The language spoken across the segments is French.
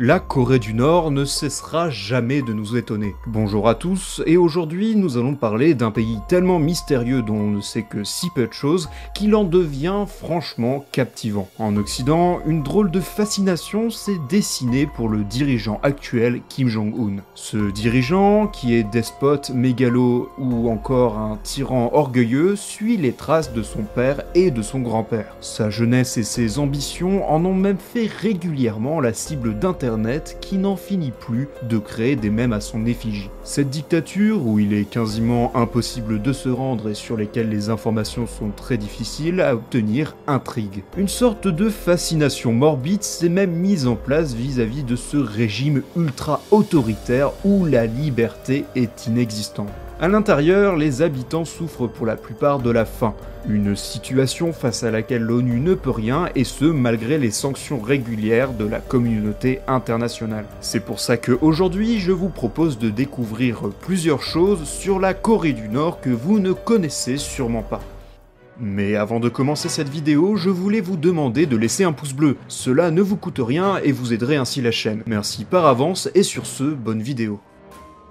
La Corée du Nord ne cessera jamais de nous étonner. Bonjour à tous, et aujourd'hui nous allons parler d'un pays tellement mystérieux dont on ne sait que si peu de choses, qu'il en devient franchement captivant. En Occident, une drôle de fascination s'est dessinée pour le dirigeant actuel Kim Jong-un. Ce dirigeant, qui est despote, mégalo ou encore un tyran orgueilleux, suit les traces de son père et de son grand-père. Sa jeunesse et ses ambitions en ont même fait régulièrement la cible d'Internet qui n'en finit plus de créer des mèmes à son effigie. Cette dictature, où il est quasiment impossible de se rendre et sur lesquelles les informations sont très difficiles à obtenir, intrigue. Une sorte de fascination morbide s'est même mise en place vis-à-vis de ce régime ultra autoritaire où la liberté est inexistante. À l'intérieur, les habitants souffrent pour la plupart de la faim, une situation face à laquelle l'ONU ne peut rien, et ce malgré les sanctions régulières de la communauté internationale. C'est pour ça qu'aujourd'hui, je vous propose de découvrir plusieurs choses sur la Corée du Nord que vous ne connaissez sûrement pas. Mais avant de commencer cette vidéo, je voulais vous demander de laisser un pouce bleu, cela ne vous coûte rien et vous aiderez ainsi la chaîne. Merci par avance et sur ce, bonne vidéo.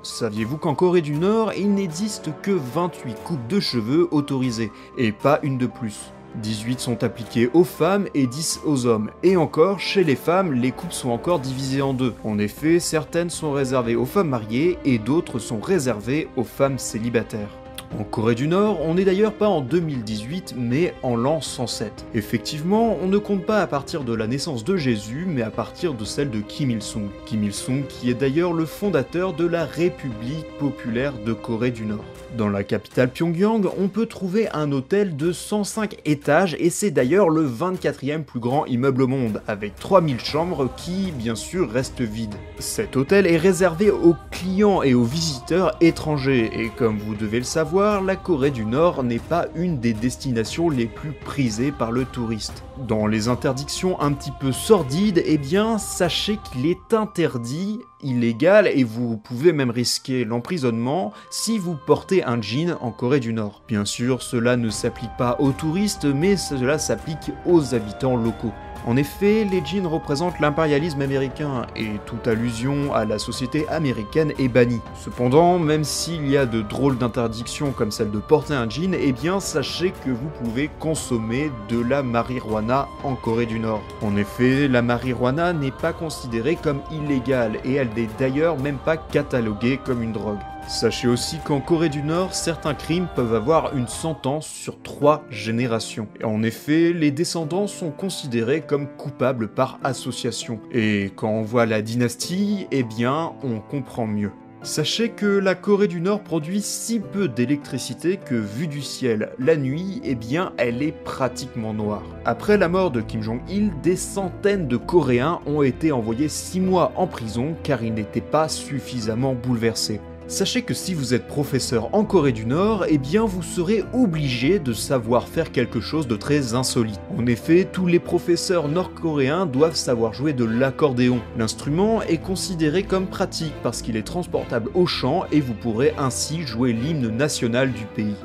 Saviez-vous qu'en Corée du Nord, il n'existe que 28 coupes de cheveux autorisées, et pas une de plus. 18 sont appliquées aux femmes et 10 aux hommes. Et encore, chez les femmes, les coupes sont encore divisées en deux. En effet, certaines sont réservées aux femmes mariées et d'autres sont réservées aux femmes célibataires. En Corée du Nord, on n'est d'ailleurs pas en 2018, mais en l'an 107. Effectivement, on ne compte pas à partir de la naissance de Jésus, mais à partir de celle de Kim Il-sung. Kim Il-sung qui est d'ailleurs le fondateur de la République populaire de Corée du Nord. Dans la capitale Pyongyang, on peut trouver un hôtel de 105 étages et c'est d'ailleurs le 24e plus grand immeuble au monde, avec 3000 chambres qui, bien sûr, restent vides. Cet hôtel est réservé aux clients et aux visiteurs étrangers, et comme vous devez le savoir, la Corée du Nord n'est pas une des destinations les plus prisées par le touriste. Dans les interdictions un petit peu sordides, eh bien, sachez qu'il est interdit, illégal, et vous pouvez même risquer l'emprisonnement si vous portez un jean en Corée du Nord. Bien sûr, cela ne s'applique pas aux touristes, mais cela s'applique aux habitants locaux. En effet, les jeans représentent l'impérialisme américain et toute allusion à la société américaine est bannie. Cependant, même s'il y a de drôles d'interdictions comme celle de porter un jean, eh bien sachez que vous pouvez consommer de la marijuana en Corée du Nord. En effet, la marijuana n'est pas considérée comme illégale et elle n'est d'ailleurs même pas cataloguée comme une drogue. Sachez aussi qu'en Corée du Nord, certains crimes peuvent avoir une sentence sur 3 générations. Et en effet, les descendants sont considérés comme coupables par association. Et quand on voit la dynastie, eh bien, on comprend mieux. Sachez que la Corée du Nord produit si peu d'électricité que, vu du ciel, la nuit, eh bien, elle est pratiquement noire. Après la mort de Kim Jong-il, des centaines de Coréens ont été envoyés 6 mois en prison car ils n'étaient pas suffisamment bouleversés. Sachez que si vous êtes professeur en Corée du Nord, eh bien vous serez obligé de savoir faire quelque chose de très insolite. En effet, tous les professeurs nord-coréens doivent savoir jouer de l'accordéon. L'instrument est considéré comme pratique parce qu'il est transportable au chant et vous pourrez ainsi jouer l'hymne national du pays.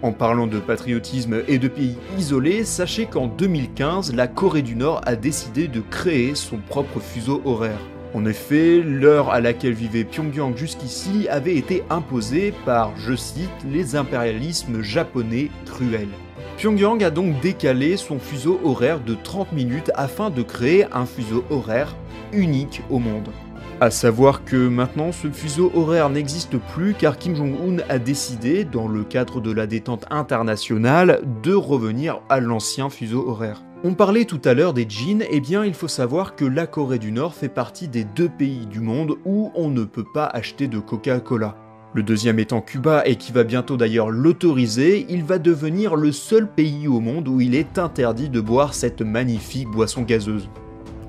En parlant de patriotisme et de pays isolés, sachez qu'en 2015, la Corée du Nord a décidé de créer son propre fuseau horaire. En effet, l'heure à laquelle vivait Pyongyang jusqu'ici avait été imposée par, je cite, les impérialismes japonais cruels. Pyongyang a donc décalé son fuseau horaire de 30 minutes afin de créer un fuseau horaire unique au monde. A savoir que maintenant ce fuseau horaire n'existe plus car Kim Jong-un a décidé, dans le cadre de la détente internationale, de revenir à l'ancien fuseau horaire. On parlait tout à l'heure des jeans, et bien il faut savoir que la Corée du Nord fait partie des 2 pays du monde où on ne peut pas acheter de Coca-Cola. Le deuxième étant Cuba et qui va bientôt d'ailleurs l'autoriser, il va devenir le seul pays au monde où il est interdit de boire cette magnifique boisson gazeuse.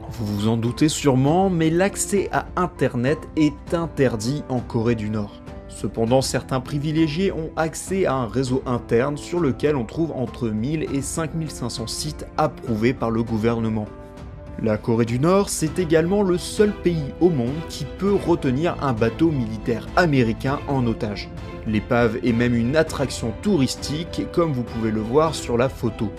Vous vous en doutez sûrement, mais l'accès à Internet est interdit en Corée du Nord. Cependant, certains privilégiés ont accès à un réseau interne sur lequel on trouve entre 1000 et 5500 sites approuvés par le gouvernement. La Corée du Nord, c'est également le seul pays au monde qui peut retenir un bateau militaire américain en otage. L'épave est même une attraction touristique, comme vous pouvez le voir sur la photo.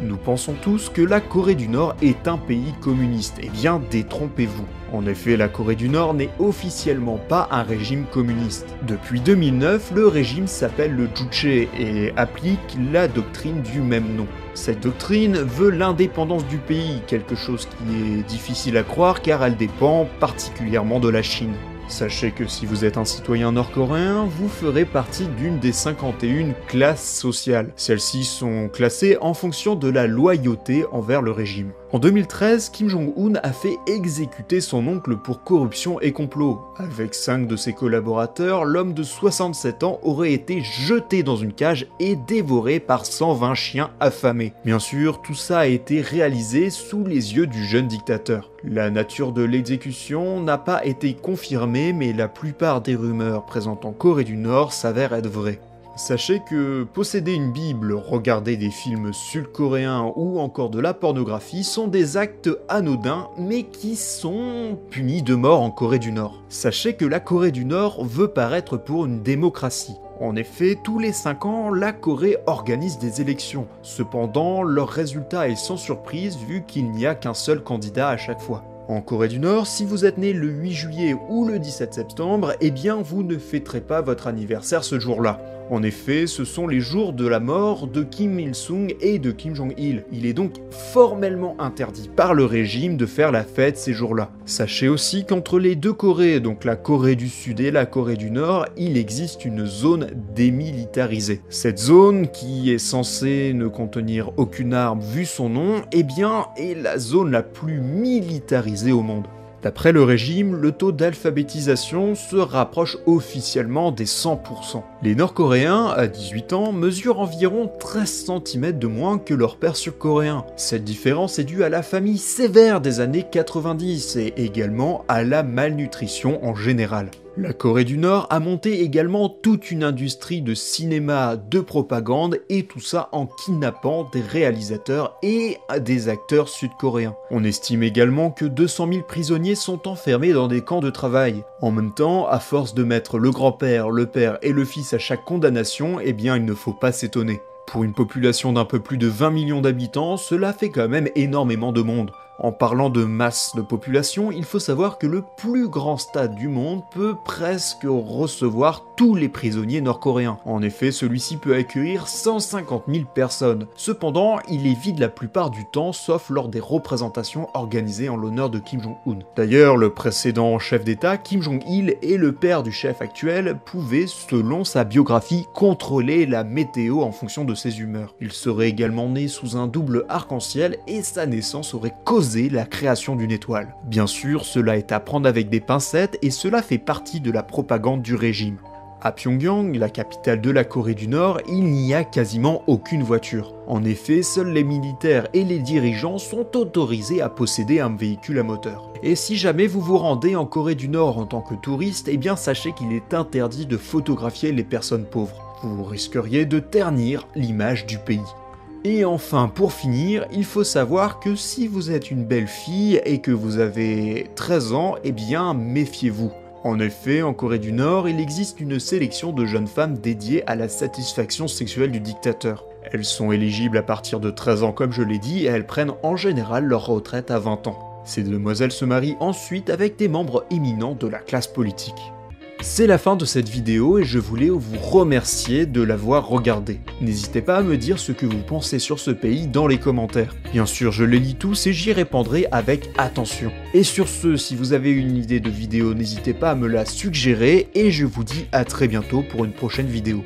Nous pensons tous que la Corée du Nord est un pays communiste. Eh bien, détrompez-vous. En effet, la Corée du Nord n'est officiellement pas un régime communiste. Depuis 2009, le régime s'appelle le Juche et applique la doctrine du même nom. Cette doctrine veut l'indépendance du pays, quelque chose qui est difficile à croire car elle dépend particulièrement de la Chine. Sachez que si vous êtes un citoyen nord-coréen, vous ferez partie d'une des 51 classes sociales. Celles-ci sont classées en fonction de la loyauté envers le régime. En 2013, Kim Jong-un a fait exécuter son oncle pour corruption et complot. Avec 5 de ses collaborateurs, l'homme de 67 ans aurait été jeté dans une cage et dévoré par 120 chiens affamés. Bien sûr, tout ça a été réalisé sous les yeux du jeune dictateur. La nature de l'exécution n'a pas été confirmée, mais la plupart des rumeurs présentes en Corée du Nord s'avèrent être vraies. Sachez que posséder une Bible, regarder des films sud-coréens ou encore de la pornographie sont des actes anodins mais qui sont punis de mort en Corée du Nord. Sachez que la Corée du Nord veut paraître pour une démocratie. En effet, tous les 5 ans, la Corée organise des élections. Cependant, leur résultat est sans surprise vu qu'il n'y a qu'un seul candidat à chaque fois. En Corée du Nord, si vous êtes né le 8 juillet ou le 17 septembre, eh bien vous ne fêterez pas votre anniversaire ce jour-là. En effet, ce sont les jours de la mort de Kim Il-sung et de Kim Jong-il. Il est donc formellement interdit par le régime de faire la fête ces jours-là. Sachez aussi qu'entre les deux Corées, donc la Corée du Sud et la Corée du Nord, il existe une zone démilitarisée. Cette zone, qui est censée ne contenir aucune arme vu son nom, eh bien est la zone la plus militarisée au monde. D'après le régime, le taux d'alphabétisation se rapproche officiellement des 100%. Les Nord-Coréens, à 18 ans, mesurent environ 13 cm de moins que leurs pères sud-coréens. Cette différence est due à la famine sévère des années 90 et également à la malnutrition en général. La Corée du Nord a monté également toute une industrie de cinéma, de propagande et tout ça en kidnappant des réalisateurs et des acteurs sud-coréens. On estime également que 200 000 prisonniers sont enfermés dans des camps de travail. En même temps, à force de mettre le grand-père, le père et le fils à chaque condamnation, eh bien il ne faut pas s'étonner. Pour une population d'un peu plus de 20 millions d'habitants, cela fait quand même énormément de monde. En parlant de masse de population, il faut savoir que le plus grand stade du monde peut presque recevoir tous les prisonniers nord-coréens. En effet, celui-ci peut accueillir 150 000 personnes. Cependant, il est vide la plupart du temps, sauf lors des représentations organisées en l'honneur de Kim Jong-un. D'ailleurs, le précédent chef d'État, Kim Jong-il, et le père du chef actuel pouvaient, selon sa biographie, contrôler la météo en fonction de ses humeurs. Il serait également né sous un double arc-en-ciel et sa naissance aurait causé la création d'une étoile. Bien sûr, cela est à prendre avec des pincettes et cela fait partie de la propagande du régime. À Pyongyang, la capitale de la Corée du Nord, il n'y a quasiment aucune voiture. En effet, seuls les militaires et les dirigeants sont autorisés à posséder un véhicule à moteur. Et si jamais vous vous rendez en Corée du Nord en tant que touriste, eh bien sachez qu'il est interdit de photographier les personnes pauvres. Vous risqueriez de ternir l'image du pays. Et enfin, pour finir, il faut savoir que si vous êtes une belle fille et que vous avez 13 ans, eh bien méfiez-vous. En effet, en Corée du Nord, il existe une sélection de jeunes femmes dédiées à la satisfaction sexuelle du dictateur. Elles sont éligibles à partir de 13 ans comme je l'ai dit et elles prennent en général leur retraite à 20 ans. Ces demoiselles se marient ensuite avec des membres éminents de la classe politique. C'est la fin de cette vidéo et je voulais vous remercier de l'avoir regardée. N'hésitez pas à me dire ce que vous pensez sur ce pays dans les commentaires. Bien sûr, je les lis tous et j'y répondrai avec attention. Et sur ce, si vous avez une idée de vidéo, n'hésitez pas à me la suggérer et je vous dis à très bientôt pour une prochaine vidéo.